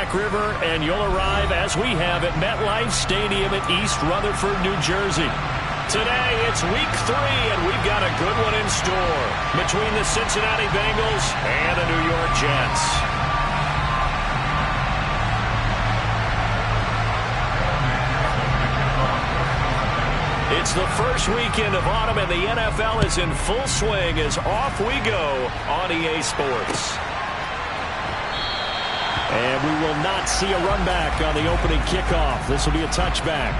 Sauk River, and you'll arrive, as we have, at MetLife Stadium in East Rutherford, New Jersey. Today, it's week 3, and we've got a good one in store between the Cincinnati Bengals and the New York Jets. It's the first weekend of autumn, and the NFL is in full swing as off we go on EA Sports. And we will not see a run back on the opening kickoff. This will be a touchback.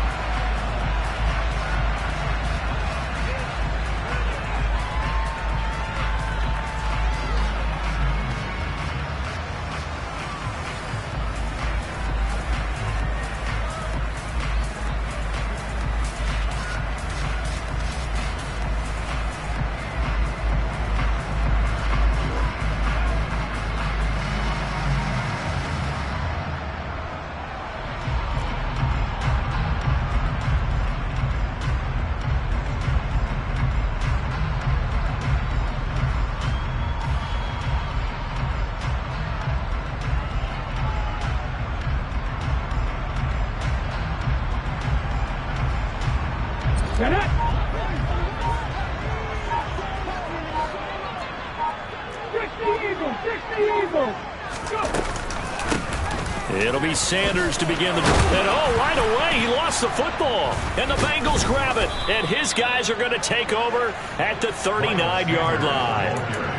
It'll be Sanders to begin the... And right away, he lost the football. And the Bengals grab it. And his guys are going to take over at the 39-yard line.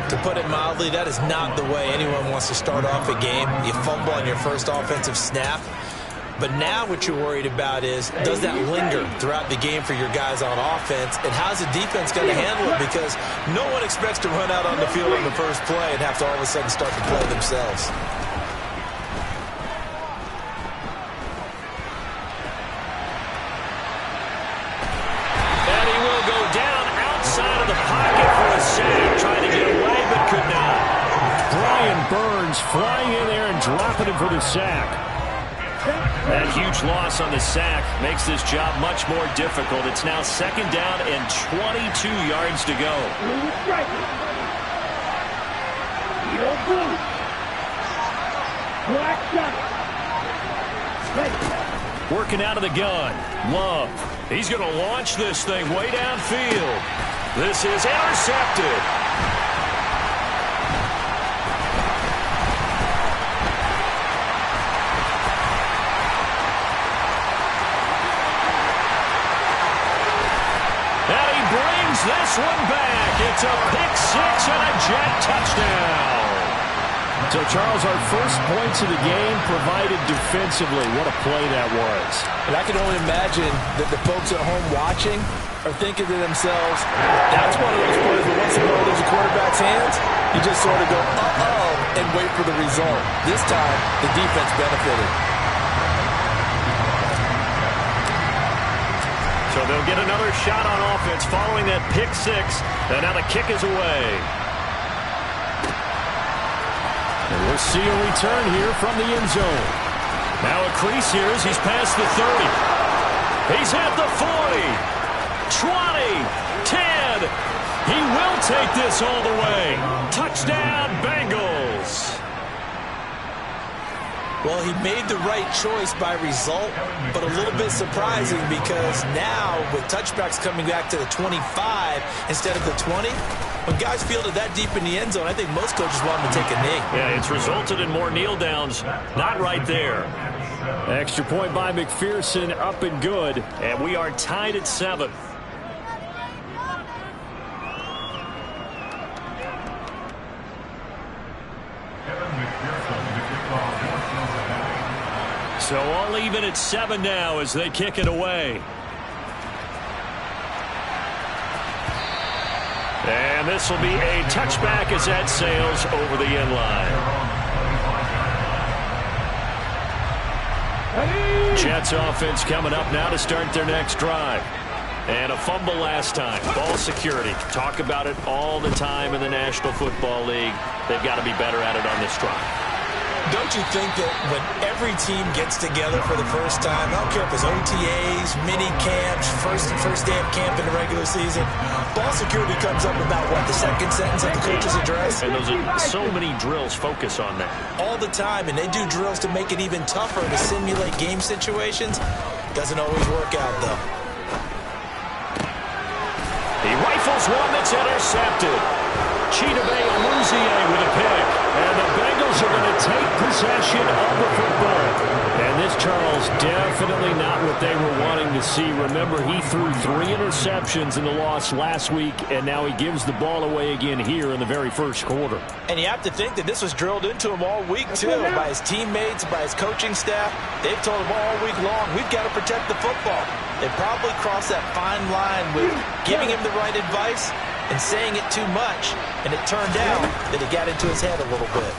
To put it mildly, that is not the way anyone wants to start off a game. You fumble on your first offensive snap. But now what you're worried about is, does that linger throughout the game for your guys on offense? And how's the defense going to handle it? Because no one expects to run out on the field on the first play and have to all of a sudden start to play themselves. And he will go down outside of the pocket for a sack. Trying to get away, but could not. Brian Burns flying in there and dropping him for the sack. That huge loss on the sack makes this job much more difficult. It's now second down and 22 yards to go. Working out of the gun. Love. He's going to launch this thing way downfield. This is intercepted. This one back. It's a pick six and a Jet touchdown. So, Charles, our first points of the game provided defensively. What a play that was. And I can only imagine that the folks at home watching are thinking to themselves, that's one of those plays where once the ball leaves the quarterback's hands, you just sort of go, uh-oh, and wait for the result. This time, the defense benefited. So they'll get another shot on offense following that pick six. And now the kick is away. And we'll see a return here from the end zone. Now a crease here as he's past the 30. He's at the 40. 20. 10. He will take this all the way. Touchdown, Bengals. Well, he made the right choice by result, but a little bit surprising because now with touchbacks coming back to the 25 instead of the 20, when guys fielded that deep in the end zone, I think most coaches want them to take a knee. Yeah, it's resulted in more kneel downs. Not right there. Extra point by McPherson, up and good, and we are tied at 7. So all even at 7 now as they kick it away. And this will be a touchback as that sails over the end line. Jets offense coming up now to start their next drive. And a fumble last time. Ball security. Talk about it all the time in the National Football League. They've got to be better at it on this drive. don't you think that when every team gets together for the first time, I don't care if it's OTAs, mini camps, first day of camp in the regular season, ball security comes up about, what, the second sentence of the coach's address? And those are so many drills focus on that. All the time, and they do drills to make it even tougher to simulate game situations. Doesn't always work out, though. He rifles one that's intercepted. Chidobe Awuzie with a pick. And the Bengals are going to take possession of the football. And this, Charles, definitely not what they were wanting to see. Remember, he threw 3 interceptions in the loss last week, and now he gives the ball away again here in the very first quarter. And you have to think that this was drilled into him all week, too, by his teammates, by his coaching staff. They've told him all week long, we've got to protect the football. They probably crossed that fine line with giving him the right advice and saying it too much, and it turned out that it got into his head a little bit.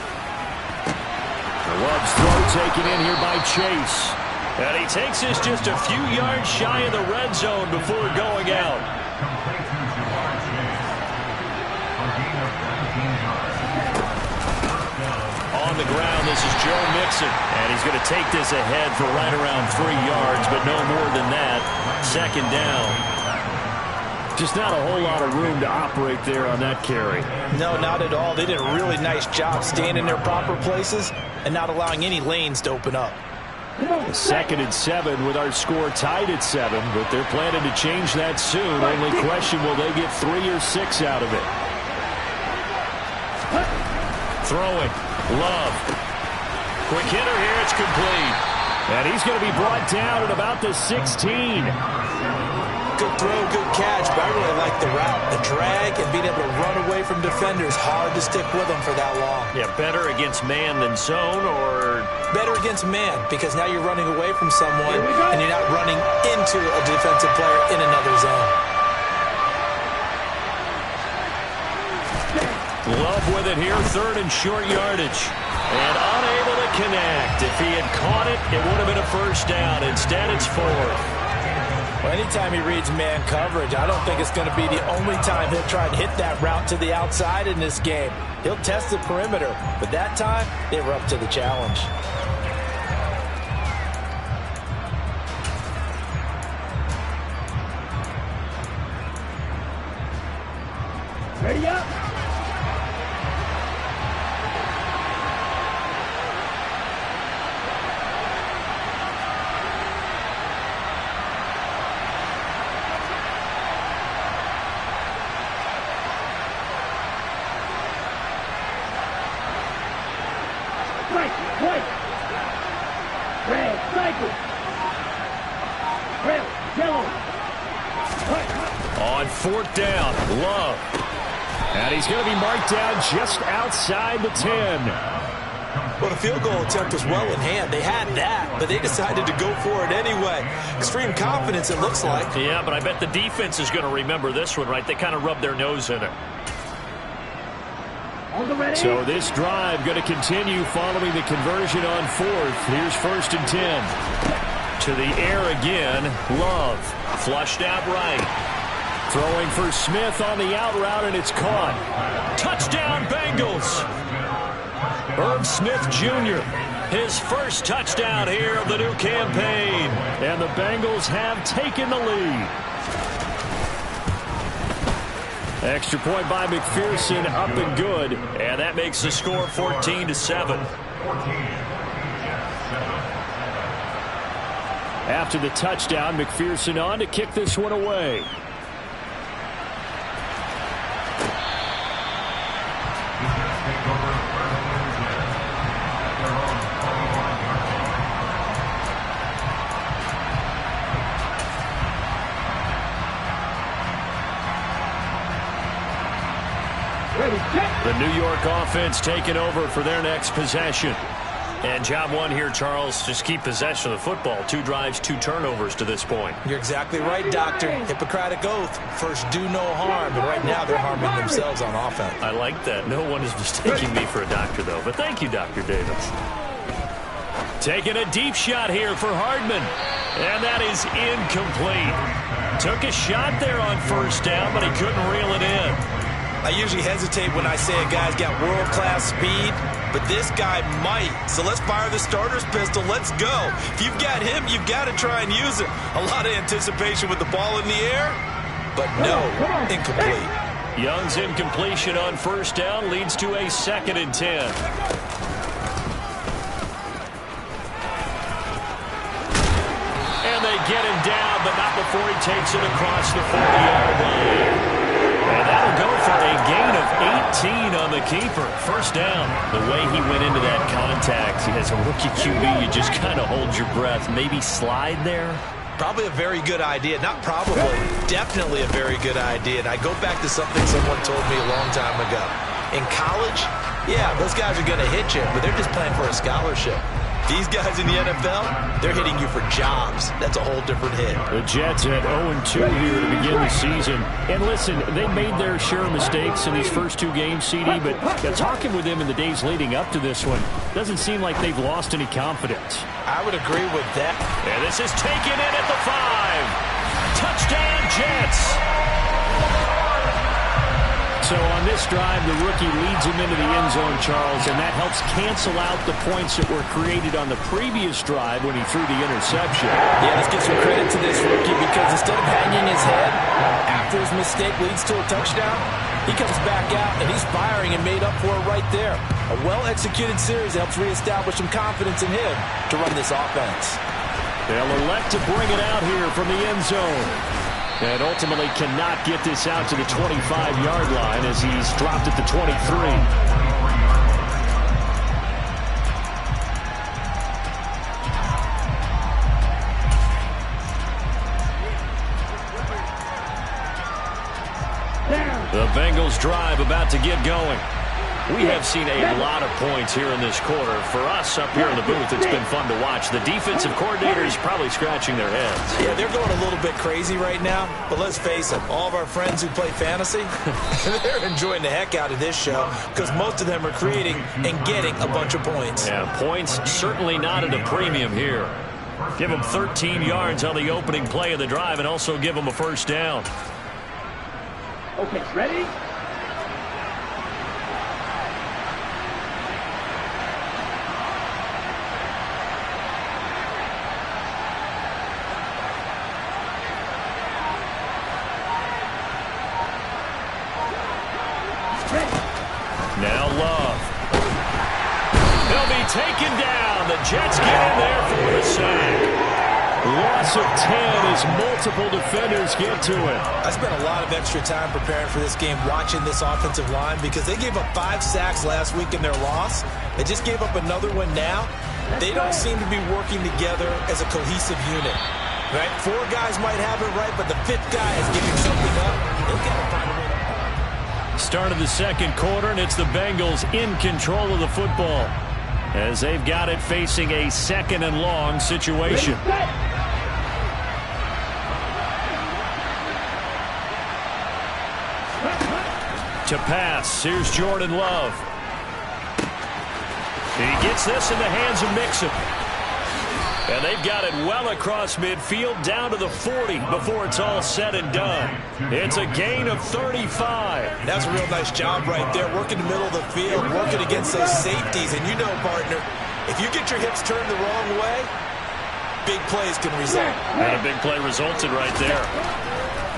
Love's throw taken in here by Chase. And he takes this just a few yards shy of the red zone before going out. On the ground, this is Joe Mixon. And he's going to take this ahead for right around 3 yards, but no more than that. Second down. Just not a whole lot of room to operate there on that carry. No, not at all. They did a really nice job staying in their proper places and not allowing any lanes to open up. 2nd and 7 with our score tied at 7, but they're planning to change that soon. Only question, will they get 3 or 6 out of it? Throwing. Love. Quick hitter here. It's complete. And he's going to be brought down at about the 16. Good throw, good catch, but I really like the route. The drag and being able to run away from defenders, hard to stick with them for that long. Yeah, better against man than zone, or? Better against man, because now you're running away from someone and you're not running into a defensive player in another zone. Love with it here, 3rd and short yardage. And unable to connect. If he had caught it, it would have been a first down. Instead, it's 4th. Well, anytime he reads man coverage, I don't think it's going to be the only time he'll try and hit that route to the outside in this game. He'll test the perimeter, but that time, they were up to the challenge. Ready up. On 4th down, Love. And he's going to be marked down just outside the 10. Well, the field goal attempt was well in hand. They had that, but they decided to go for it anyway. Extreme confidence, it looks like. Yeah, but I bet the defense is going to remember this one, right? They kind of rubbed their nose in it. So this drive going to continue following the conversion on 4th. Here's 1st and 10. To the air again. Love. Flushed out right. Throwing for Smith on the out route, and it's caught. Touchdown, Bengals. Herb Smith Jr., his first touchdown here of the new campaign. And the Bengals have taken the lead. Extra point by McPherson, up and good. And that makes the score 14-7. After the touchdown, McPherson on to kick this one away. The New York offense taking over for their next possession. And job one here, Charles, just keep possession of the football. 2 drives, 2 turnovers to this point. You're exactly right, Doctor. Hippocratic oath. First, do no harm. And right now, they're harming themselves on offense. I like that. No one is mistaking me for a doctor, though. But thank you, Dr. Davis. Taking a deep shot here for Hardman. And that is incomplete. Took a shot there on 1st down, but he couldn't reel it in. I usually hesitate when I say a guy's got world-class speed, but this guy might. So let's fire the starter's pistol. Let's go. If you've got him, you've got to try and use it. A lot of anticipation with the ball in the air, but no, incomplete. Young's incompletion on first down leads to a 2nd and 10. And they get him down, but not before he takes it across the 40-yard line. And that'll go for a gain of 18 on the keeper. First down. The way he went into that contact, as a rookie QB, you just kind of hold your breath. Maybe slide there? Probably a very good idea. Not probably. Definitely a very good idea. And I go back to something someone told me a long time ago. In college, yeah, those guys are going to hit you, but they're just playing for a scholarship. These guys in the NFL, they're hitting you for jobs. That's a whole different hit. The Jets at 0-2 here to begin the season. And listen, they made their share of mistakes in these first 2 games, CD, but talking with them in the days leading up to this one, doesn't seem like they've lost any confidence. I would agree with that. And this is taken in at the 5. Touchdown, Jets. So on this drive, the rookie leads him into the end zone, Charles, and that helps cancel out the points that were created on the previous drive when he threw the interception. Yeah, let's give some credit to this rookie because instead of hanging his head after his mistake leads to a touchdown, he comes back out and he's firing and made up for it right there. A well-executed series helps reestablish some confidence in him to run this offense. They'll elect to bring it out here from the end zone. And ultimately cannot get this out to the 25-yard line as he's dropped at the 23. The Bengals drive about to get going. We have seen a lot of points here in this quarter. For us up here in the booth, it's been fun to watch. The defensive coordinators probably scratching their heads. Yeah, they're going a little bit crazy right now. But let's face it, all of our friends who play fantasy, they're enjoying the heck out of this show because most of them are creating and getting a bunch of points. Yeah, points certainly not at a premium here. Give them 13 yards on the opening play of the drive and also give them a first down. Okay, ready? Now Love. They'll be taken down. The Jets get in there for the sack. Loss of 10 as multiple defenders get to it. I spent a lot of extra time preparing for this game watching this offensive line because they gave up 5 sacks last week in their loss. They just gave up another one now. They don't seem to be working together as a cohesive unit. Right? 4 guys might have it right, but the 5th guy is giving something up. They've got to find a way to... Start of the second quarter, and it's the Bengals in control of the football as they've got it facing a 2nd and long situation. To pass, here's Jordan Love. He gets this in the hands of Mixon. And they've got it well across midfield down to the 40 before it's all said and done. It's a gain of 35. That's a real nice job right there, working the middle of the field, working against those safeties. And you know, partner, if you get your hips turned the wrong way, big plays can result. And a big play resulted right there.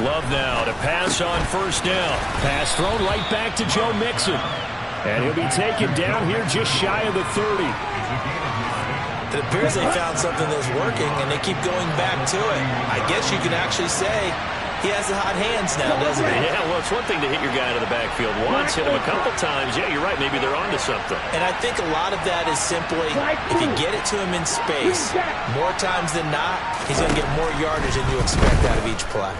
Love now to pass on first down. Pass thrown right back to Joe Mixon. And he'll be taken down here just shy of the 30. It appears they found something that's working, and they keep going back to it. I guess you can actually say he has the hot hands now, doesn't he? Yeah, well, it's one thing to hit your guy into the backfield once, hit him a couple times. Yeah, you're right. Maybe they're onto something. And I think a lot of that is simply if you get it to him in space, more times than not, he's going to get more yardage than you expect out of each play.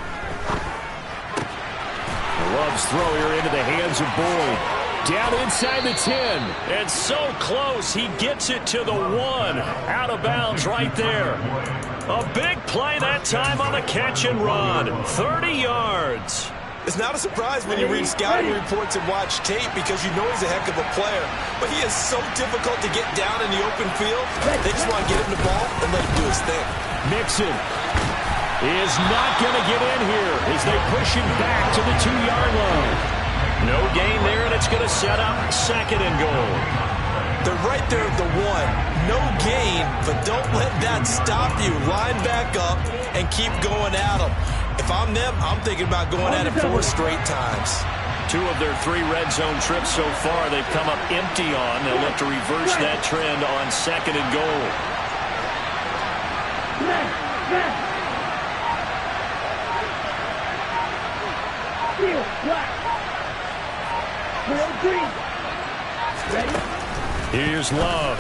Love's throw here into the hands of Boyd. Down inside the 10. And so close, he gets it to the 1. Out of bounds right there. A big play that time on the catch and run. 30 yards. It's not a surprise when you read scouting reports and watch tape because you know he's a heck of a player. But he is so difficult to get down in the open field. They just want to get him the ball and let him do his thing. Mixon is not going to get in here as they push him back to the 2-yard line. No gain there, and it's going to set up 2nd and goal. They're right there at the 1. No gain, but don't let that stop you. Line back up and keep going at them. If I'm them, I'm thinking about going at it 4 straight times. 2 of their 3 red zone trips so far, they've come up empty on. They'll look to reverse that trend on 2nd and goal. Here's Love.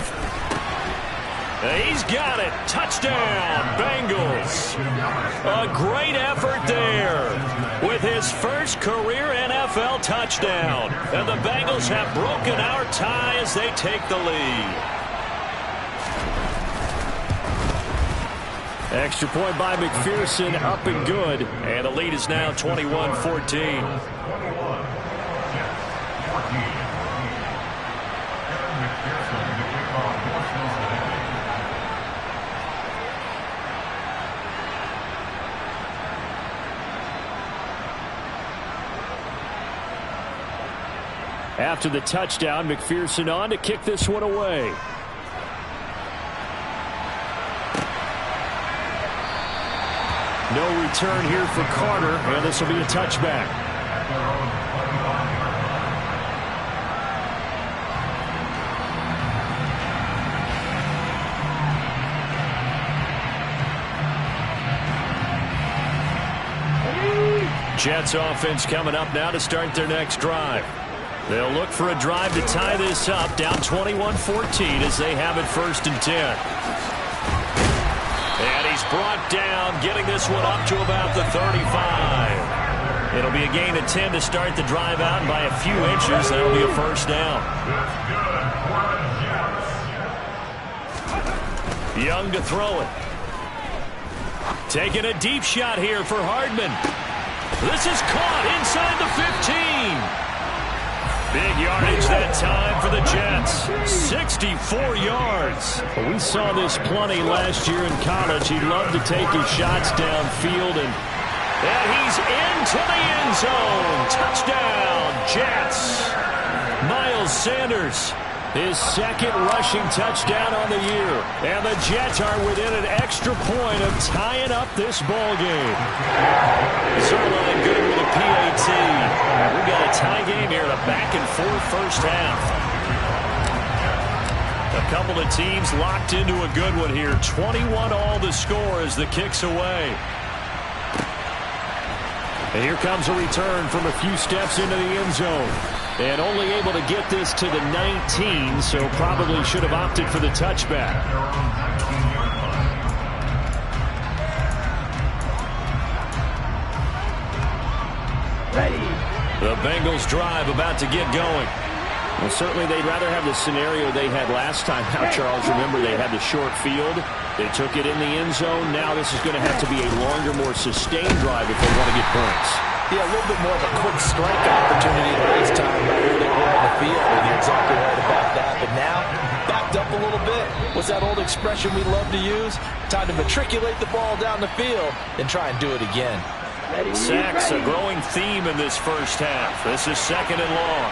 He's got it. Touchdown, Bengals. A great effort there with his first career NFL touchdown. And the Bengals have broken our tie as they take the lead. Extra point by McPherson, up and good. And the lead is now 21-14. After the touchdown, McPherson on to kick this one away. No return here for Carter, and this will be a touchback. Jets offense coming up now to start their next drive. They'll look for a drive to tie this up, down 21-14 as they have it 1st and 10. And he's brought down, getting this one up to about the 35. It'll be a gain of 10 to start the drive out, and by a few inches, that'll be a 1st down. Young to throw it. Taking a deep shot here for Hardman. This is caught inside the 15. Big yardage that time for the Jets. 64 yards. Well, we saw this plenty last year in college. He loved to take his shots downfield, and he's into the end zone. Touchdown, Jets. Miles Sanders, his 2nd rushing touchdown on the year. And the Jets are within an extra point of tying up this ball game. Zerline good with a PAT. We got a tie game here in a back-and-forth first half. A couple of teams locked into a good one here. 21-all the score as the kick's away. And here comes a return from a few steps into the end zone. And only able to get this to the 19, so probably should have opted for the touchback. The Bengals drive about to get going. Well, certainly they'd rather have the scenario they had last time out, Charles. Remember, they had the short field. They took it in the end zone. Now this is going to have to be a longer, more sustained drive if they want to get points. Yeah, a little bit more of a quick strike opportunity this time by holding more on the field. And you're exactly right about that. But now, backed up a little bit. What's that old expression we love to use? Time to matriculate the ball down the field and try and do it again. Sacks, a growing theme in this first half. This is 2nd and long.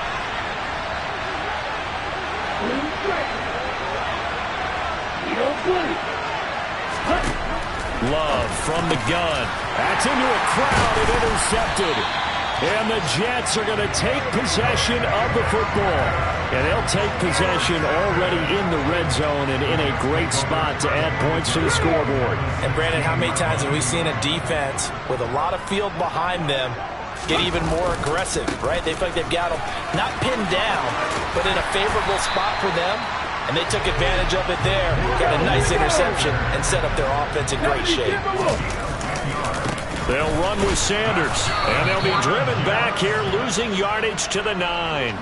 Love from the gun. That's into a crowd and intercepted. And the Jets are going to take possession of the football. And they'll take possession already in the red zone and in a great spot to add points to the scoreboard. And Brandon, how many times have we seen a defense with a lot of field behind them get even more aggressive, right? They feel like they've got them not pinned down, but in a favorable spot for them. And they took advantage of it there, got a nice interception, and set up their offense in great shape. They'll run with Sanders, and they'll be driven back here, losing yardage to the 9.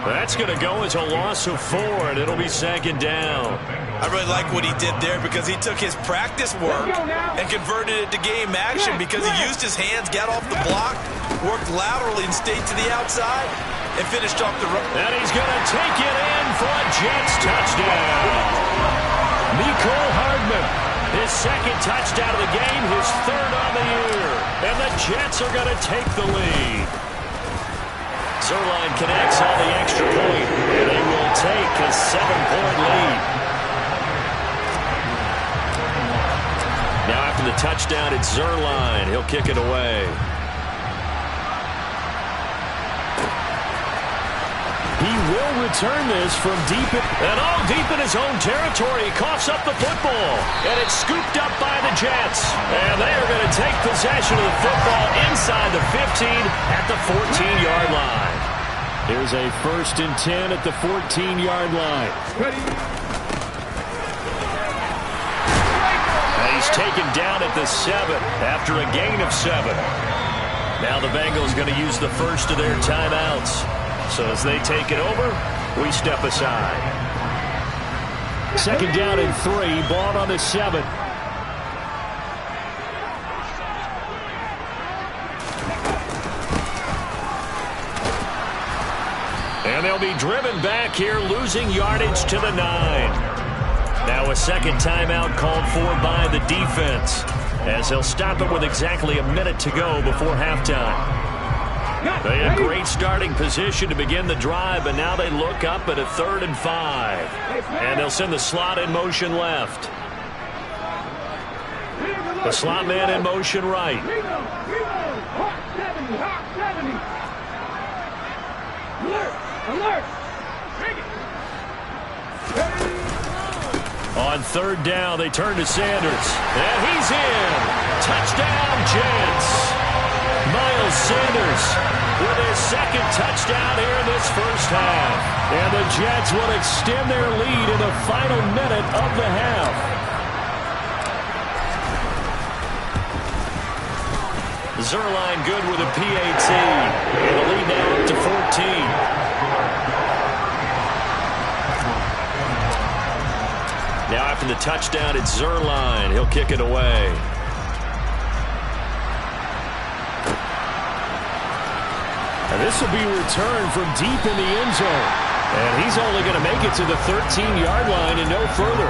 That's going to go as a loss of 4, and it'll be 2nd down. I really like what he did there because he took his practice work and converted it to game action because he used his hands, got off the block, worked laterally and stayed to the outside, and finished off the run. And he's going to take it in for a Jets touchdown. Mecole Hardman. His 2nd touchdown of the game, his 3rd on the year. And the Jets are going to take the lead. Zerline connects on the extra point, and they will take a 7-point lead. Now after the touchdown, it's Zerline. He'll kick it away. He will return this from deep in his own territory. He coughs up the football, and it's scooped up by the Jets. And they are going to take possession of the football inside the 15 at the 14-yard line. Here's a 1st and 10 at the 14-yard line. And he's taken down at the 7 after a gain of 7. Now the Bengals going to use the first of their timeouts. So as they take it over, we step aside. 2nd down and 3, ball on the 7. And they'll be driven back here, losing yardage to the 9. Now a 2nd timeout called for by the defense, as they'll stop it with exactly a minute to go before halftime. They had great starting position to begin the drive, but now they look up at a 3rd and 5. And they'll send the slot in motion left. The slot man in motion right. On 3rd down, they turn to Sanders. And he's in. Touchdown, Jets. Miles Sanders with his 2nd touchdown here in this first half. And the Jets will extend their lead in the final minute of the half. Zerline good with a PAT. And the lead now up to 14. Now after the touchdown, it's Zerline. He'll kick it away. And this will be returned from deep in the end zone. And he's only going to make it to the 13-yard line and no further.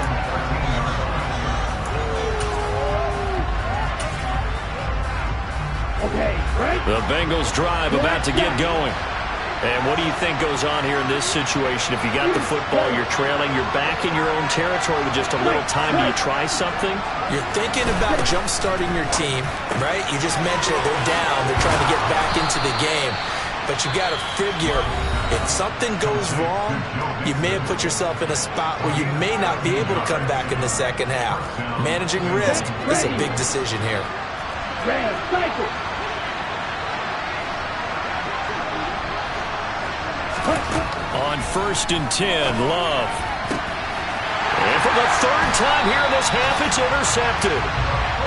The Bengals drive about to get going. And what do you think goes on here in this situation? If you got the football, you're trailing, you're back in your own territory with just a little time. Do you try something? You're thinking about jump-starting your team, right? You just mentioned they're down. They're trying to get back into the game. But you got to figure, if something goes wrong, you may have put yourself in a spot where you may not be able to come back in the 2nd half. Managing risk is a big decision here. On 1st and 10, Love. And for the 3rd time here in this half, it's intercepted.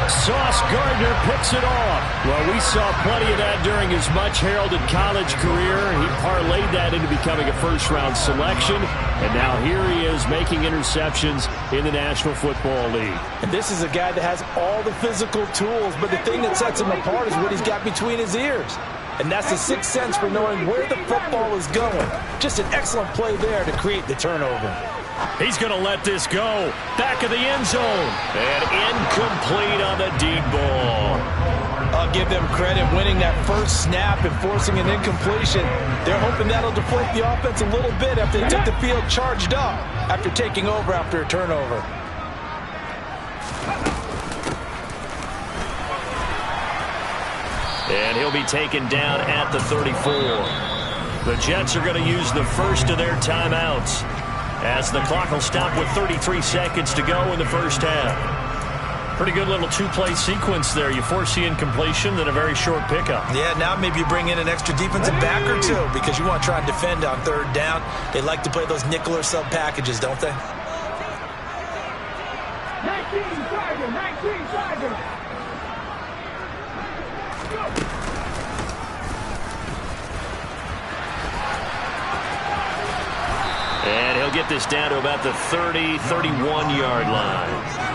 Sauce Gardner picks it off. Well, we saw plenty of that during his much-heralded college career. He parlayed that into becoming a first-round selection, and now here he is making interceptions in the National Football League. And this is a guy that has all the physical tools, but the thing that sets him apart is what he's got between his ears. And that's the 6th sense for knowing where the football is going. Just an excellent play there to create the turnover. He's going to let this go. Back of the end zone. And incomplete on the deep ball. I'll give them credit winning that first snap and forcing an incompletion. They're hoping that'll deflate the offense a little bit after they took the field charged up after taking over after a turnover. And he'll be taken down at the 34. The Jets are going to use the first of their timeouts, as the clock will stop with 33 seconds to go in the first half. Pretty good little two-play sequence there. You force the incompletion, then a very short pickup. Yeah, now maybe you bring in an extra defensive back or two because you want to try and defend on 3rd down. They like to play those nickel or sub packages, don't they? 19 Tiger. And he'll get this down to about the 30, 31-yard line.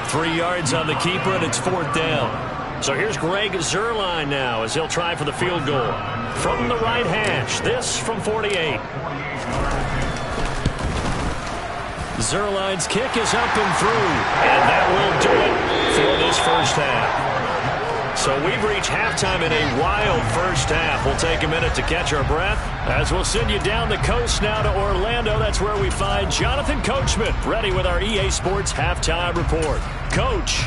3 yards on the keeper, and it's 4th down. So here's Greg Zerline now as he'll try for the field goal. From the right hash, this from 48. Zerline's kick is up and through, and that will do it for this first half. So we've reached halftime in a wild first half. We'll take a minute to catch our breath as we'll send you down the coast now to Orlando. That's where we find Jonathan Coachman ready with our EA Sports halftime report. Coach.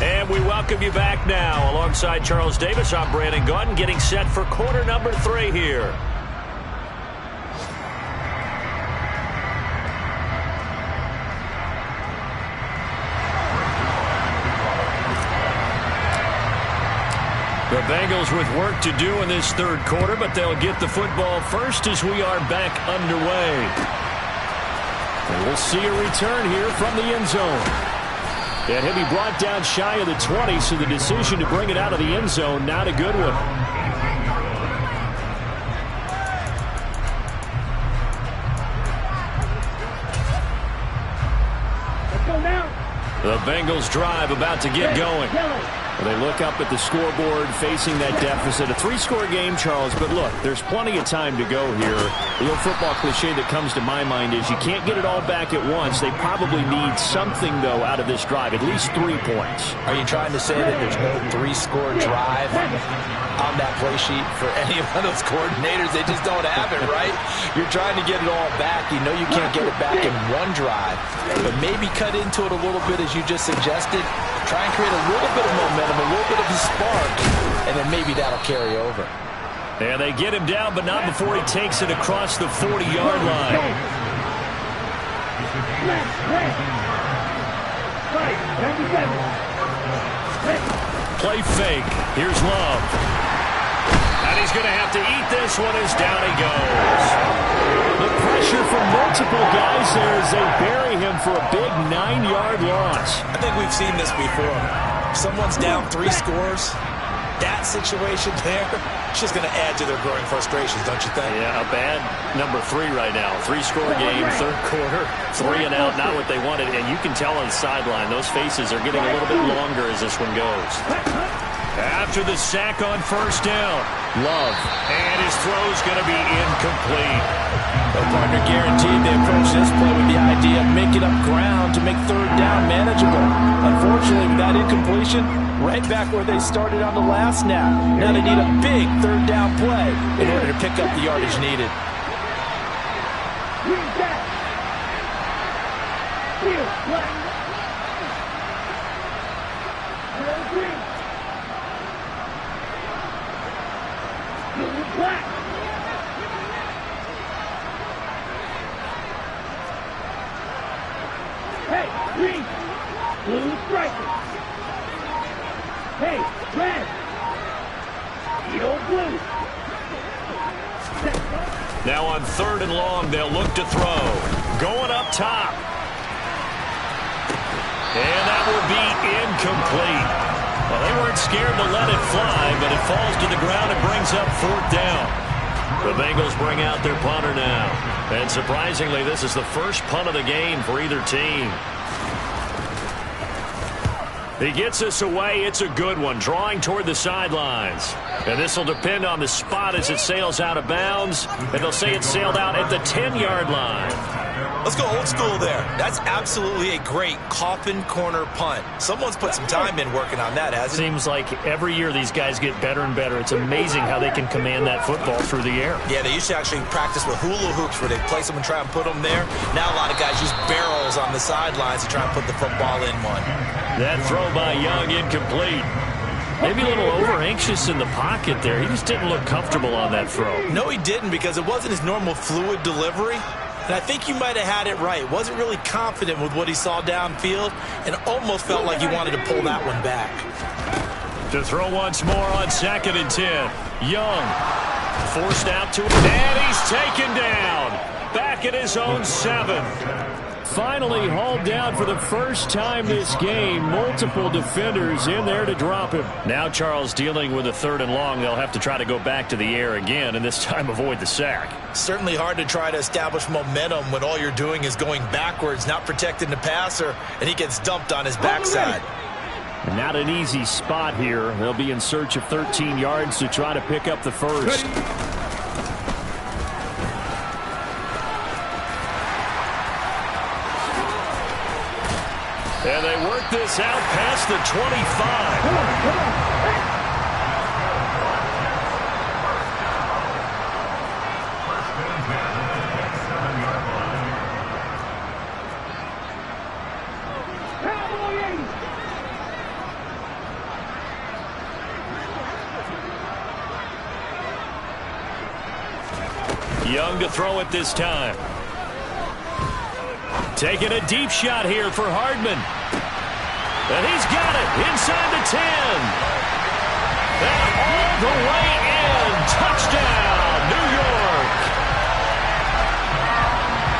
And we welcome you back now. Alongside Charles Davis, I'm Brandon Gaudin, getting set for quarter number 3 here. The Bengals with work to do in this third quarter, but they'll get the football first as we are back underway. And we'll see a return here from the end zone. And he'll be brought down shy of the 20, so the decision to bring it out of the end zone, not a good one. Let's go now. The Bengals drive about to get going. They look up at the scoreboard facing that deficit. A 3-score game, Charles, but look, there's plenty of time to go here. The old football cliche that comes to my mind is you can't get it all back at once. They probably need something, though, out of this drive, at least 3 points. Are you trying to say that there's no 3-score drive on that play sheet for any one of those coordinators? They just don't have it, right? You're trying to get it all back. You know you can't get it back in one drive, but maybe cut into it a little bit, as you just suggested. Try and create a little bit of momentum, a little bit of a spark, and then maybe that'll carry over. And they get him down, but not before he takes it across the 40-yard line. Play fake. Here's Love. And he's going to have to eat this one as down he goes. The pressure from multiple guys there as they bury him for a big 9-yard loss. I think we've seen this before. Someone's down 3 scores. That situation there, it's just going to add to their growing frustrations, don't you think? Yeah, a bad number 3 right now. 3-score game, third quarter, 3 and out, not what they wanted. And you can tell on the sideline, those faces are getting a little bit longer as this one goes. After the sack on first down, Love. And his throw's going to be incomplete. The partner guaranteed they approach this play with the idea of making up ground to make third down manageable. Unfortunately, with that incompletion, right back where they started on the last snap. Now they need a big third down play in order to pick up the yardage needed. Hey, green, blue striker. Hey, red, yellow, blue. Now on 3rd and long, they'll look to throw. Going up top. And that will be incomplete. Well, they weren't scared to let it fly, but it falls to the ground and brings up 4th down. The Bengals bring out their punter now. And surprisingly, this is the first punt of the game for either team. He gets us away. It's a good one, drawing toward the sidelines. And this will depend on the spot as it sails out of bounds. And they'll say it sailed out at the 10-yard line. Let's go old school there. That's absolutely a great coffin corner punt. Someone's put some time in working on that, hasn't it? Seems like every year these guys get better and better. It's amazing how they can command that football through the air. Yeah, they used to actually practice with hula hoops where they place them and try and put them there. Now a lot of guys use barrels on the sidelines to try and put the football in one. That throw by Young incomplete. Maybe a little over-anxious in the pocket there. He just didn't look comfortable on that throw. No, he didn't, because it wasn't his normal fluid delivery. And I think you might have had it right. Wasn't really confident with what he saw downfield and almost felt like he wanted to pull that one back. To throw once more on 2nd and 10. Young forced out to him, and he's taken down. Back at his own 7. Finally hauled down for the first time this game. Multiple defenders in there to drop him. Now Charles dealing with a 3rd and long. They'll have to try to go back to the air again, and this time avoid the sack. Certainly hard to try to establish momentum when all you're doing is going backwards, not protecting the passer, and he gets dumped on his backside. Not an easy spot here. They'll be in search of 13 yards to try to pick up the first. this out past the 25. Come on, come on. Cowboy 80. Young to throw it this time. Taking a deep shot here for Hardman. And he's got it inside the 10. And all the way in. Touchdown, New York.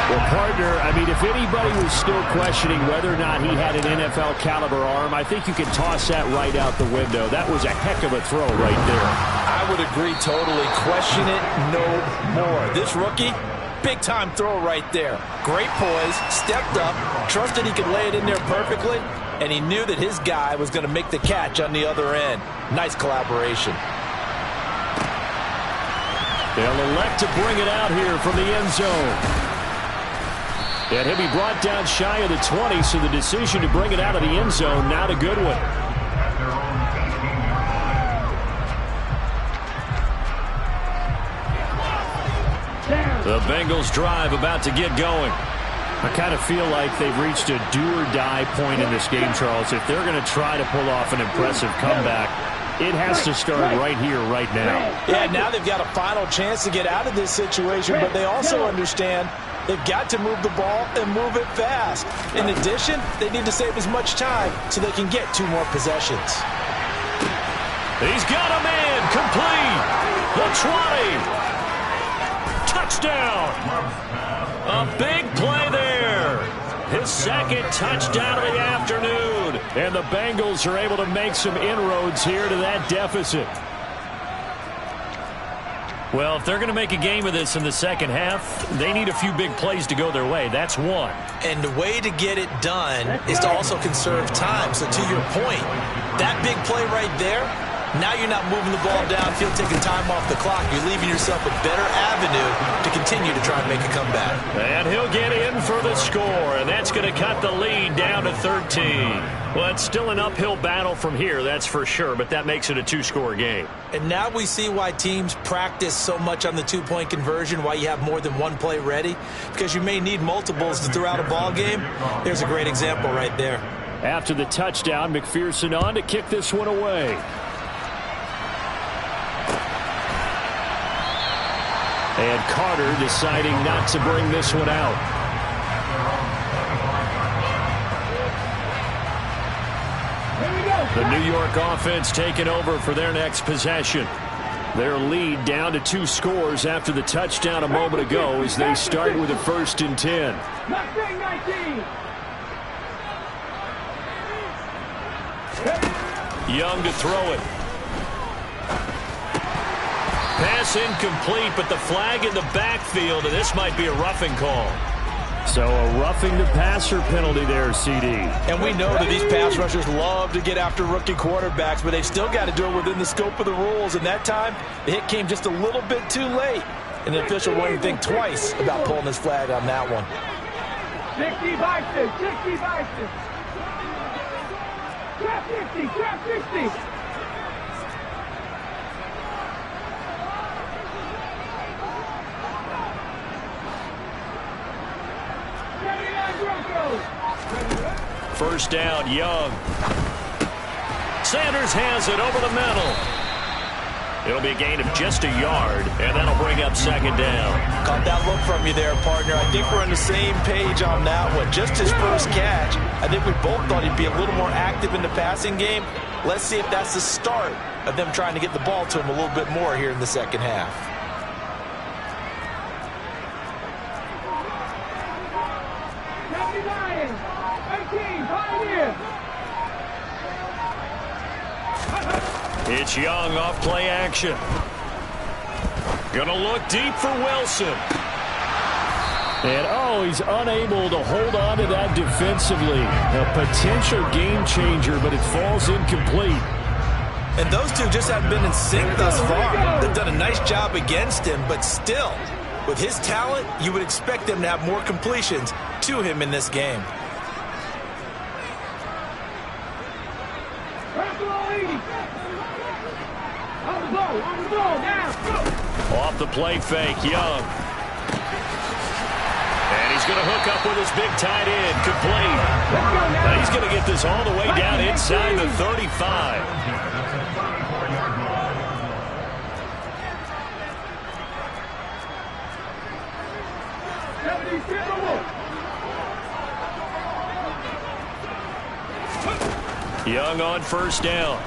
Well, partner, I mean, if anybody was still questioning whether or not he had an NFL caliber arm, I think you can toss that right out the window. That was a heck of a throw right there. I would agree totally. Question it no more. This rookie, big-time throw right there. Great poise, stepped up, trusted he could lay it in there perfectly, and he knew that his guy was going to make the catch on the other end. Nice collaboration. They'll elect to bring it out here from the end zone. And he'll be brought down shy of the 20, so the decision to bring it out of the end zone, not a good one. The Bengals drive about to get going. I kind of feel like they've reached a do-or-die point in this game, Charles. If they're going to try to pull off an impressive comeback, it has to start right here, right now. Yeah, now they've got a final chance to get out of this situation, but they also understand they've got to move the ball and move it fast. In addition, they need to save as much time so they can get 2 more possessions. He's got a man complete. The 20. Touchdown. A big play there. His second touchdown of the afternoon. And the Bengals are able to make some inroads here to that deficit. Well, if they're going to make a game of this in the second half, they need a few big plays to go their way. That's one. And the way to get it done is to also conserve time. So to your point, that big play right there, now you're not moving the ball downfield, taking time off the clock. You're leaving yourself a better avenue to continue to try and make a comeback. And he'll get in for the score, and that's going to cut the lead down to 13. Well, it's still an uphill battle from here, that's for sure, but that makes it a 2-score game. And now we see why teams practice so much on the 2-point conversion, why you have more than one play ready, because you may need multiples to throw out a ball game. There's a great example right there. After the touchdown, McPherson on to kick this one away. And Carter deciding not to bring this one out. The New York offense taking over for their next possession. Their lead down to 2 scores after the touchdown a moment ago as they start with a 1st and 10. Young to throw it. Pass incomplete, but the flag in the backfield, and this might be a roughing call. So a roughing the passer penalty there, CD. And we know that these pass rushers love to get after rookie quarterbacks, but they've still got to do it within the scope of the rules. And that time, the hit came just a little bit too late. And the official won't even think twice about pulling his flag on that one. 60 Bison, 60 Bison. Trap 50, trap 50. First down, Young. Sanders has it over the middle. It'll be a gain of just a yard, and that'll bring up 2nd down. Caught that look from you there, partner. I think we're on the same page on that one. Just his first catch. I think we both thought he'd be a little more active in the passing game. Let's see if that's the start of them trying to get the ball to him a little bit more here in the second half. It's Young off play action. Gonna look deep for Wilson. And, oh, he's unable to hold on to that defensively. A potential game changer, but it falls incomplete. And those two just haven't been in sync thus far. They've done a nice job against him, but still, with his talent, you would expect them to have more completions to him in this game. 80. On the ball, now, go. Off the play fake, Young. And he's going to hook up with his big tight end, complete. Now he's going to get this all the way down inside the 35. Young on first down.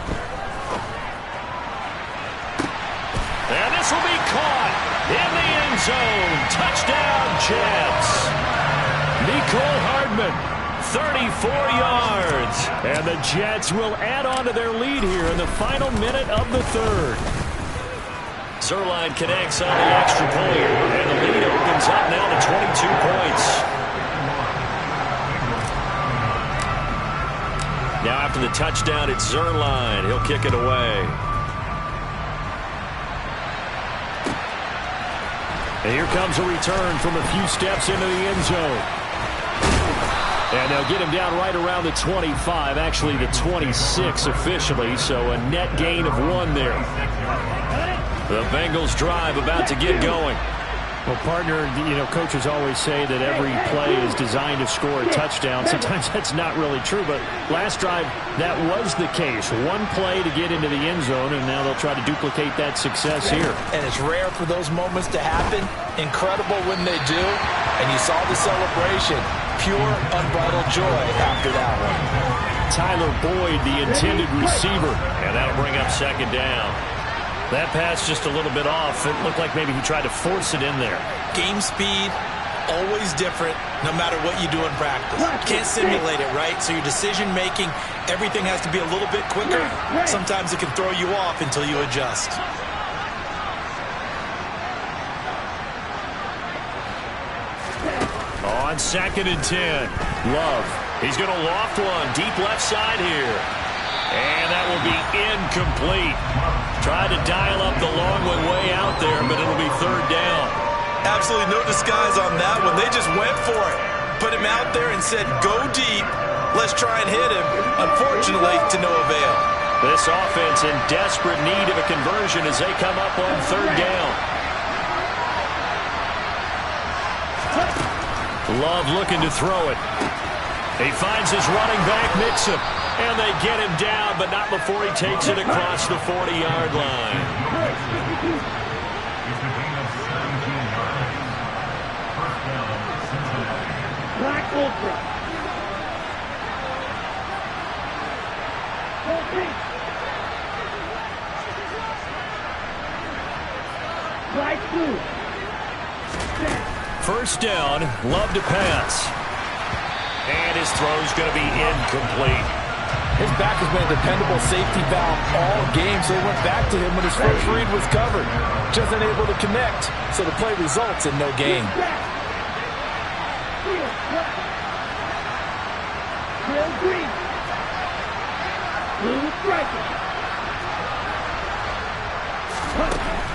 And this will be caught in the end zone. Touchdown, Jets. Nicole Hardman, 34 yards. And the Jets will add on to their lead here in the final minute of the third. Zerline connects on the extra point. And the lead opens up now to 22 points. Now after the touchdown, it's Zerline. He'll kick it away. And here comes a return from a few steps into the end zone. And they'll get him down right around the 25, actually the 26 officially, so a net gain of 1 there. The Bengals drive about to get going. Well, partner, coaches always say that every play is designed to score a touchdown. Sometimes that's not really true, but last drive, that was the case. One play to get into the end zone, and now they'll try to duplicate that success here. And it's rare for those moments to happen. Incredible when they do. And you saw the celebration. Pure, unbridled joy after that one. Tyler Boyd, the intended receiver, and that'll bring up second down. That pass just a little bit off. It looked like maybe he tried to force it in there. Game speed, always different, no matter what you do in practice. You can't simulate it, right? So your decision-making, everything has to be a little bit quicker. Sometimes it can throw you off until you adjust. On 2nd and 10, Love. He's going to loft one deep left side here. And that will be incomplete. Tried to dial up the long one way out there, but it'll be third down. Absolutely no disguise on that one. They just went for it. Put him out there and said, go deep. Let's try and hit him. Unfortunately, to no avail. This offense in desperate need of a conversion as they come up on third down. Love looking to throw it. He finds his running back, Mixon. And they get him down, but not before he takes it across the 40-yard line. Black Ultra. Black Blue. First down, Love to pass. And his throw's going to be incomplete. His back has been a dependable safety valve all game, so he went back to him when his first read was covered. Just unable to connect, so the play results in no gain.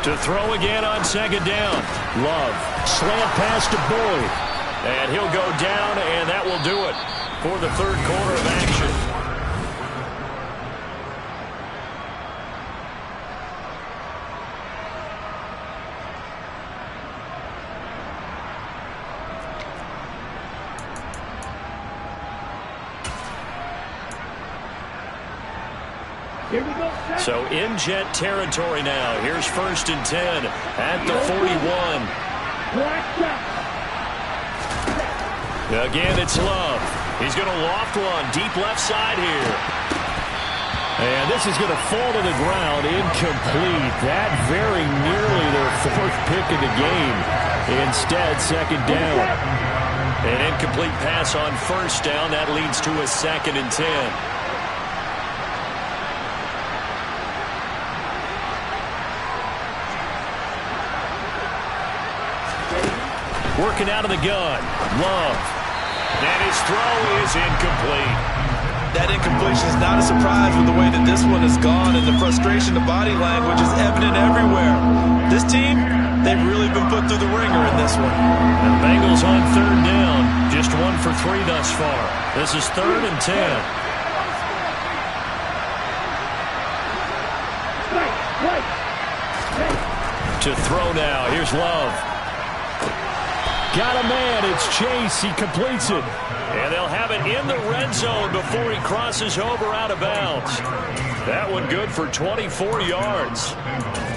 To throw again on second down. Love, slant pass to Boyd. And he'll go down, and that will do it for the third quarter of action. Here we go. So in Jet territory now. Here's 1st and 10 at the 41. Again, it's Love. He's going to loft one deep left side here. And this is going to fall to the ground, incomplete. That very nearly their 4th pick of the game. Instead, second down. An incomplete pass on first down. That leads to a 2nd and 10. Working out of the gun. Love. And his throw is incomplete. That incompletion is not a surprise with the way that this one has gone, and the frustration, the body language is evident everywhere. This team, they've really been put through the ringer in this one. The Bengals on third down. Just 1 for 3 thus far. This is 3rd and 10. To throw now. Here's Love. Got a man. It's Chase. He completes it. And they'll have it in the red zone before he crosses over out of bounds. That one good for 24 yards.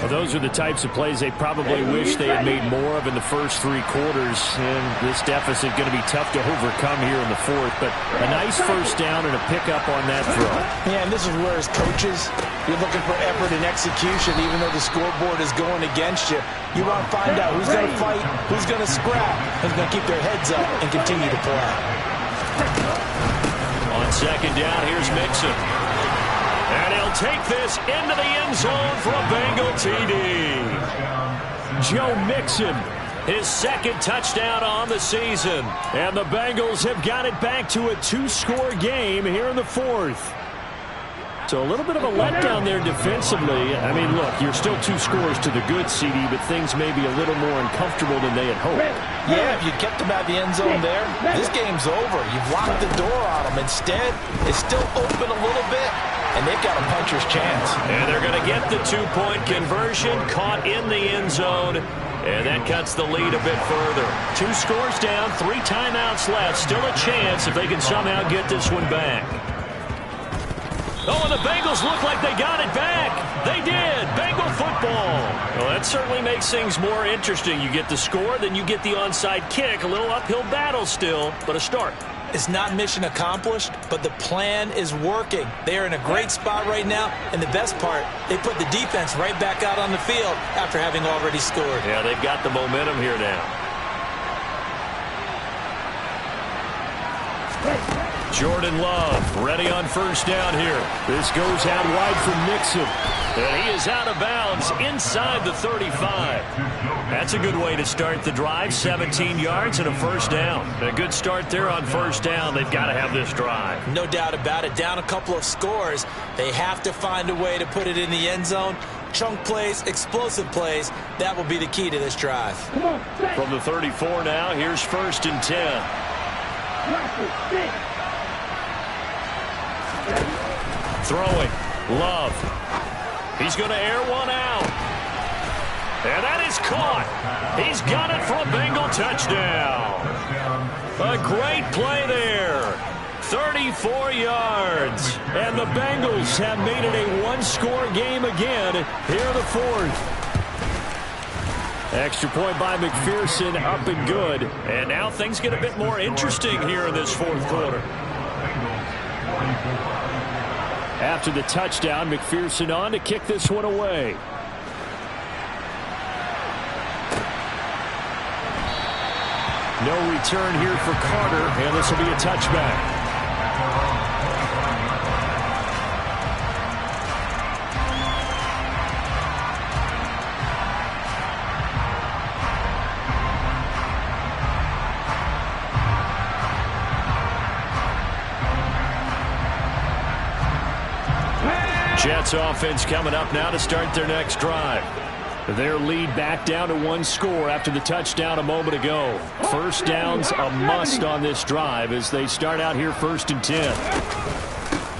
Well, those are the types of plays they probably wish they had made more of in the first 3 quarters. And this deficit going to be tough to overcome here in the fourth. But a nice first down and a pickup on that throw. Yeah, and this is where as coaches, you're looking for effort and execution, even though the scoreboard is going against you. You want to find out who's going to fight, who's going to scrap, who's going to keep their heads up and continue to play. On second down, here's Mixon. And he'll take this into the end zone for a Bengal TD. Joe Mixon, his second touchdown on the season. And the Bengals have got it back to a 2-score game here in the fourth. So a little bit of a letdown there defensively. I mean, look, you're still 2 scores to the good, CD, but things may be a little more uncomfortable than they had hoped. Yeah, if you kept them at the end zone there, this game's over. You've locked the door on them. Instead, it's still open a little bit, and they've got a puncher's chance. And they're going to get the 2-point conversion, caught in the end zone, and that cuts the lead a bit further. 2 scores down, 3 timeouts left. Still a chance if they can somehow get this one back. Oh, and the Bengals look like they got it back. They did. Bengal football. Well, that certainly makes things more interesting. You get the score, then you get the onside kick. A little uphill battle still, but a start. It's not mission accomplished, but the plan is working. They are in a great spot right now, and the best part, they put the defense right back out on the field after having already scored. Yeah, they've got the momentum here now. Jordan Love ready on first down here. This goes out wide for Mixon. And he is out of bounds inside the 35. That's a good way to start the drive. 17 yards and a first down. A good start there on first down. They've got to have this drive. No doubt about it. Down a couple of scores. They have to find a way to put it in the end zone. Chunk plays, explosive plays. That will be the key to this drive. From the 34 now, here's first and 10. Throwing. Love. He's going to air one out. And that is caught. He's got it for a Bengal touchdown. A great play there. 34 yards. And the Bengals have made it a 1-score game again here in the fourth. Extra point by McPherson, up and good. And now things get a bit more interesting here in this fourth quarter. After the touchdown, McPherson on to kick this one away. No return here for Carter, and this will be a touchback. Jets offense coming up now to start their next drive. Their lead back down to 1 score after the touchdown a moment ago. First down's a must on this drive as they start out here first and 10.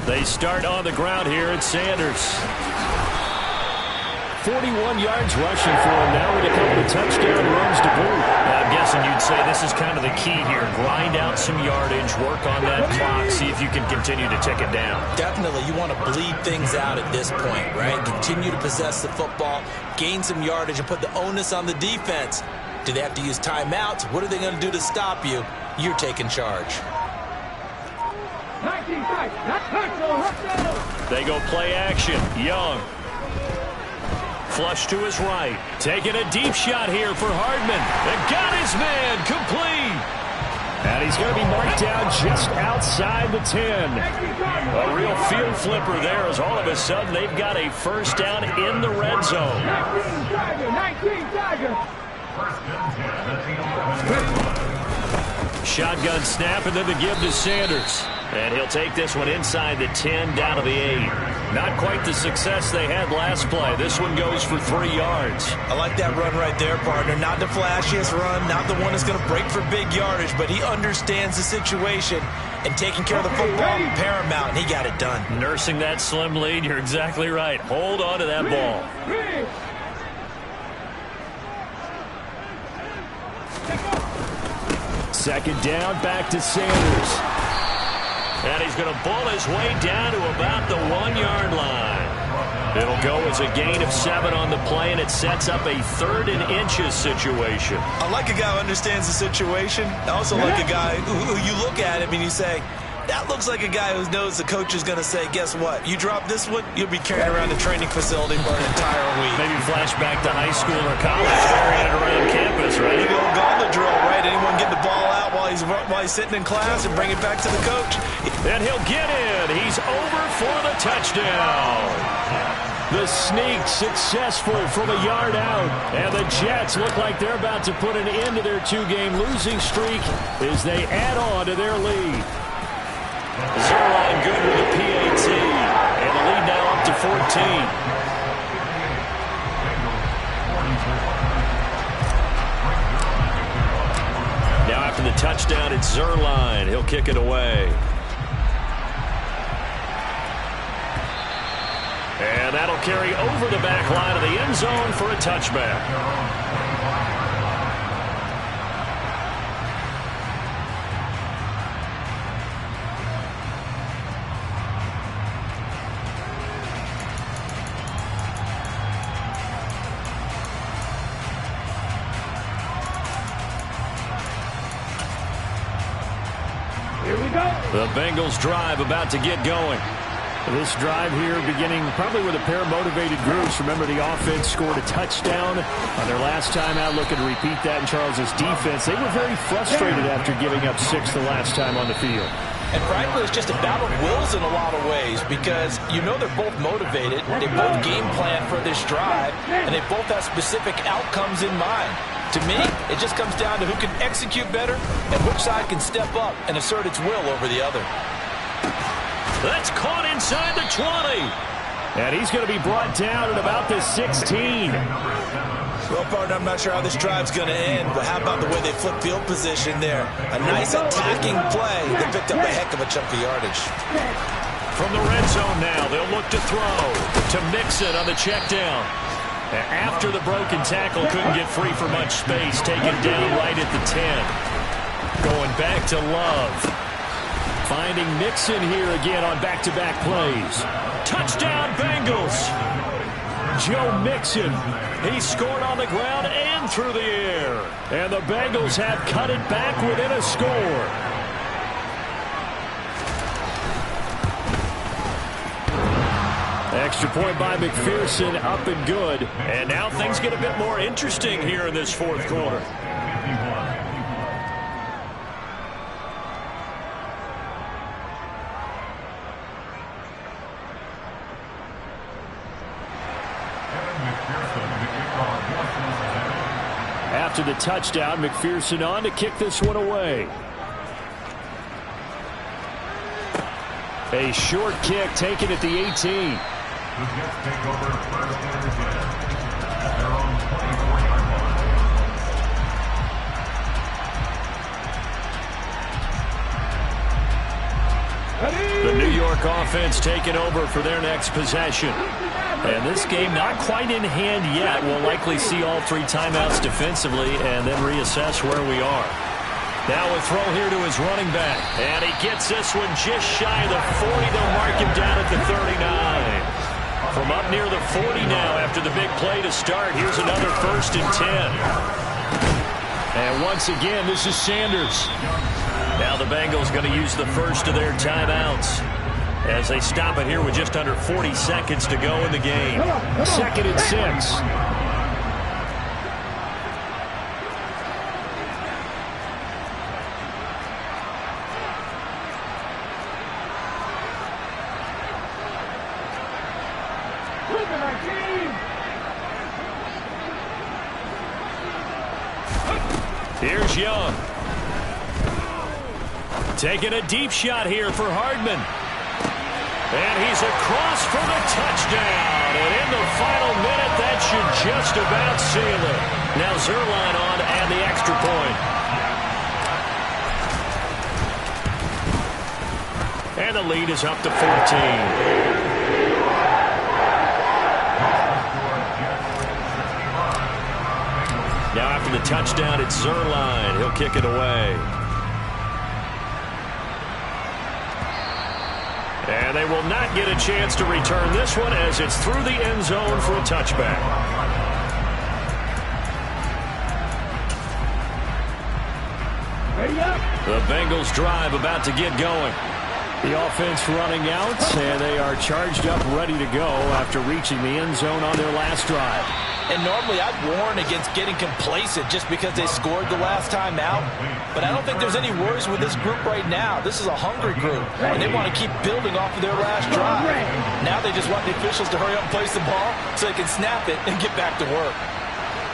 They start on the ground here at Sanders. 41 yards rushing for him now with a couple of touchdown runs to boot. I'm guessing you'd say this is kind of the key here. Grind out some yardage, work on that clock, see if you can continue to tick it down. Definitely, you want to bleed things out at this point, right? Continue to possess the football, gain some yardage, and put the onus on the defense. Do they have to use timeouts? What are they going to do to stop you? You're taking charge. They go play action. Young. Flush to his right. Taking a deep shot here for Hardman. And got his man complete. And he's going to be marked down just outside the 10. A real field flipper there as all of a sudden they've got a first down in the red zone. Shotgun snap and then the give to Sanders. And he'll take this one inside the 10 down to the 8. Not quite the success they had last play. This one goes for 3 yards. I like that run right there, partner. Not the flashiest run, not the one that's going to break for big yardage, but he understands the situation, and taking care of the football paramount, and he got it done. Nursing that slim lead, you're exactly right. Hold on to that ball. Second down, back to Sanders. And he's going to bull his way down to about the 1-yard line. It'll go as a gain of 7 on the play, and it sets up a 3rd and inches situation. I like a guy who understands the situation. I also like a guy who you look at him and you say, that looks like a guy who knows the coach is going to say, guess what? You drop this one, you'll be carrying around the training facility for an entire week. Maybe flashback to high school or college, carrying it around campus, right? The old gauntlet drill, right? Anyone get the ball out while he's sitting in class and bring it back to the coach. And he'll get in. He's over for the touchdown. The sneak successful from a yard out. And the Jets look like they're about to put an end to their 2-game losing streak as they add on to their lead. Zerline good with a PAT. And the lead now up to 14. Now after the touchdown, it's Zerline. He'll kick it away. And that'll carry over the back line of the end zone for a touchback. The Bengals drive about to get going. This drive here beginning probably with a pair of motivated groups. Remember, the offense scored a touchdown on their last time out. Looking to repeat that in Charles's defense. They were very frustrated after giving up 6 the last time on the field. And frankly, it's just a battle of wills in a lot of ways because you know they're both motivated. They both game plan for this drive, and they both have specific outcomes in mind. To me, it just comes down to who can execute better and which side can step up and assert its will over the other. That's caught inside the 20. And he's going to be brought down at about the 16. Well, partner, I'm not sure how this drive's going to end, but how about the way they flip field position there? A nice attacking play that picked up a heck of a chunk of yardage. From the red zone now, they'll look to throw to Mixon on the check down. After the broken tackle, couldn't get free for much space. Taken down right at the 10. Going back to Love. Finding Mixon here again on back-to-back plays. Touchdown, Bengals. Joe Mixon. He scored on the ground and through the air. And the Bengals have cut it back within a score. Extra point by McPherson, up and good. And now things get a bit more interesting here in this fourth quarter. After the touchdown, McPherson on to kick this one away. A short kick taken at the 18. The Jets take over first and 10 at their own 24-yard line. The New York offense taking over for their next possession. And this game not quite in hand yet. We'll likely see all 3 timeouts defensively and then reassess where we are. Now a throw here to his running back. And he gets this one just shy of the 40. They'll mark him down at the 39. From up near the 40 now after the big play to start. Here's another 1st and 10. And once again, this is Sanders. Now the Bengals going to use the first of their timeouts as they stop it here with just under 40 seconds to go in the game. 2nd and 6. Here's Young. Taking a deep shot here for Hardman. And he's across for the touchdown. And in the final minute, that should just about seal it. Now Zerline on and the extra point. And the lead is up to 14. Now after the touchdown, it's Zerline. He'll kick it away. And they will not get a chance to return this one as it's through the end zone for a touchback. The Bengals drive about to get going. The offense running out, and they are charged up, ready to go after reaching the end zone on their last drive. And normally I'd warn against getting complacent just because they scored the last time out. But I don't think there's any worries with this group right now. This is a hungry group, and they want to keep building off of their last drive. Now they just want the officials to hurry up and place the ball so they can snap it and get back to work.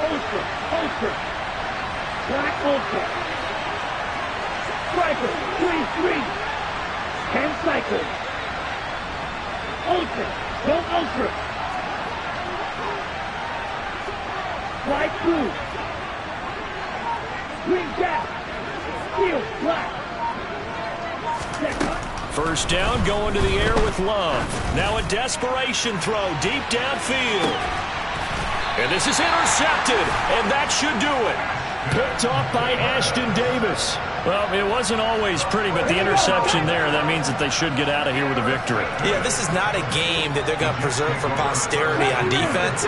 Ultra. Black ultra. Striker, 3-3. 10 cycles. Ultra. Go ultra. Slide through. Green gap. Steel black. First down, going to the air with Love. Now a desperation throw deep downfield. And this is intercepted, and that should do it. Picked off by Ashton Davis. Well, it wasn't always pretty, but the interception there, that means that they should get out of here with a victory. Yeah, this is not a game that they're going to preserve for posterity on defense,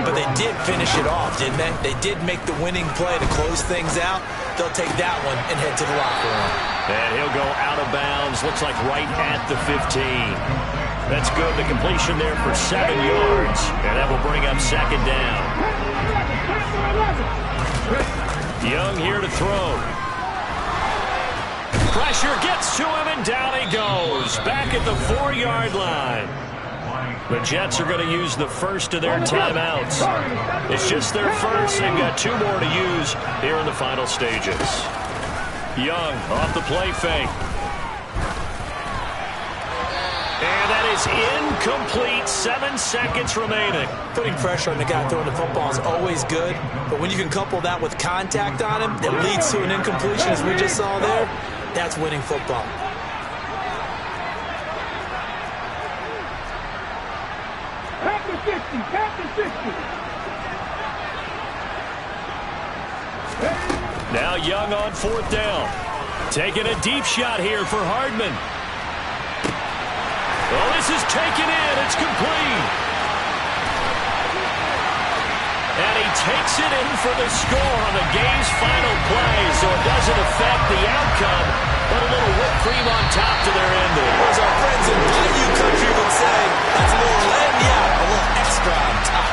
but they did finish it off, didn't they? They did make the winning play to close things out. They'll take that one and head to the locker room. And he'll go out of bounds, looks like right at the 15. That's good. The completion there for 7 yards, and that will bring up second down. Young here to throw. Pressure gets to him, and down he goes. Back at the 4-yard line. The Jets are going to use the first of their timeouts. It's just their first. They've got 2 more to use here in the final stages. Young off the play fake. And that is incomplete. 7 seconds remaining. Putting pressure on the guy throwing the football is always good, but when you can couple that with contact on him that leads to an incompletion, as we just saw there, that's winning football. Back to 50. Now Young on 4th down. Taking a deep shot here for Hardman. Oh, this is taken in. It's complete. And he takes it in for the score on the game's final play, so it doesn't affect the outcome, but a little whipped cream on top to their ending. As our friends in Bayou country would say, that's a little lagny out, a little extra on top.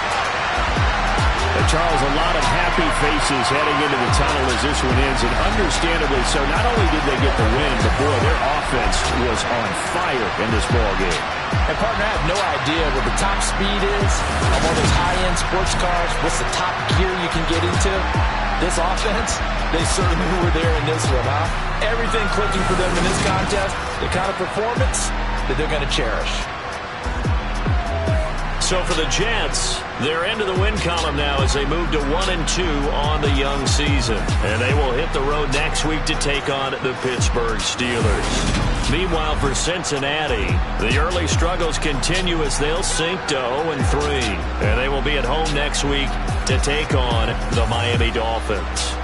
Charles, a lot of happy faces heading into the tunnel as this one ends, and understandably so. Not only did they get the win, but boy, their offense was on fire in this ball game. And partner, I have no idea what the top speed is on one of those high-end sports cars. What's the top gear you can get into? This offense, they certainly were there in this one, huh? Everything clicking for them in this contest, the kind of performance that they're going to cherish. So for the Jets, they're into the win column now as they move to 1-2 on the young season. And they will hit the road next week to take on the Pittsburgh Steelers. Meanwhile, for Cincinnati, the early struggles continue as they'll sink to 0-3. And they will be at home next week to take on the Miami Dolphins.